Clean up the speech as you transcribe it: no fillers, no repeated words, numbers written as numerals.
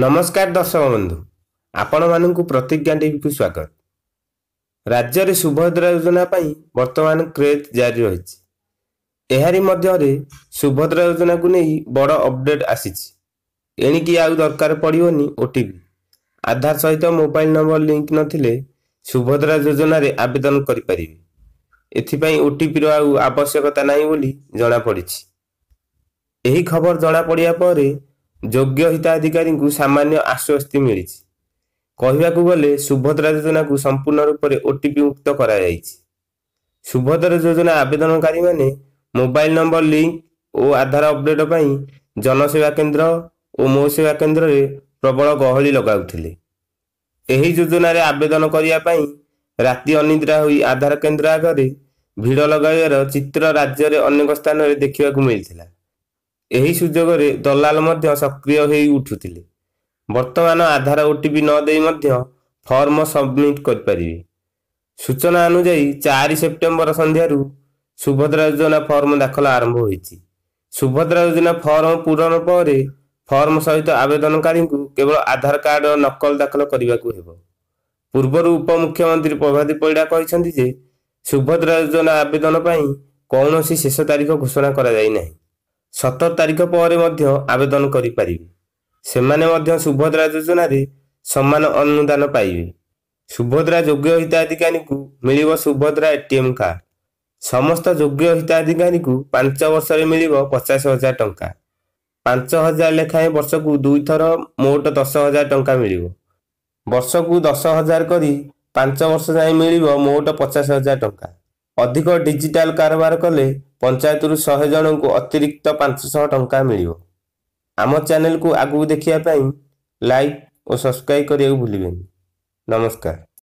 नमस्कार दर्शक बंधु आपण मानक प्रतिज्ञा टीवी को स्वागत। राज्य में सुभद्रा योजना वर्तमान क्रेज जारी रही एहारी मध्य सुभद्रा योजना को नहीं बड़ अपडेट आसी एणिकी आउ दरकार पड़ोनी ओटीपी आधार सहित मोबाइल नंबर लिंक नथिले सुभद्रा योजना रे आवेदन करि परिबे। एथिपई ओटीपी रो आउ आवश्यकता नाही बोली जणा पड़िछि। एही खबर जणा पड़िया परे योग्य हिताधिकारी को सामान्य आश्वस्ति मिली। कहवाकू गले सुभद्रा योजना को संपूर्ण रूप से ओटीपी मुक्त करा जायछि। सुभद्रा योजना आवेदनकारी माने मोबाइल नंबर लिंक और आधार अपडेट पई जनसेवा केंद्र और मो सेवा केंद्र रे प्रबल गहली लगाउथिले। एही योजना रे आवेदन करिया पई राति अनिद्रा होई आधार केंद्र आगे भिड़ लगाइबार चित्र राज्य रे अनेक स्थान रे देखिबाकू मिलथिला। एही सुजोग रे दलाल मध्य सक्रिय होई उठुथिले। वर्तमान आधार ओटीपी न देई मध्य फॉर्म सबमिट कर परिबे। सूचना अनुसार 4 सेप्टेम्बर संध्यारू सुभद्रा योजना फॉर्म दाखल आरंभ होईछि। सुभद्रा योजना फॉर्म पूरण पर फॉर्म सहित आवेदनकारी को केवल आधार कार्ड और नकल दाखल करबाकू हेबो। पूर्वर उपमुख्यमंत्री प्रभाती परिडा कहिसंती जे सुभद्रा योजना आवेदन पई कौनसी शेष तारीख घोषणा करा जाई नाही। 17 तारीख पर आवेदन करि परिबे। सेमाने मध्य सुभद्रा योजना रे समान अनुदान पाइबे। सुभद्रा योग्य हिताधिकारी को मिलिबो सुभद्रा एटीएम कार्ड। समस्त योग्य हिताधिकारी को 5 वर्ष रे मिलिबो 50,000 टंका। 5,000 लेखाएं वर्ष को 2 थर मोट 10,000 टंका मिलिबो। वर्ष को 10,000 करी 5 वर्ष जाए मिलिबो मोट 50,000 टंका। अधिक डिजिटल कारोबार कले पंचायत रु 100 जन को अतिरिक्त 500 टंका मिलिबो। आम चैनल को आगु देखिया पाई लाइक और सब्सक्राइब करिया भूलिबेनी। नमस्कार।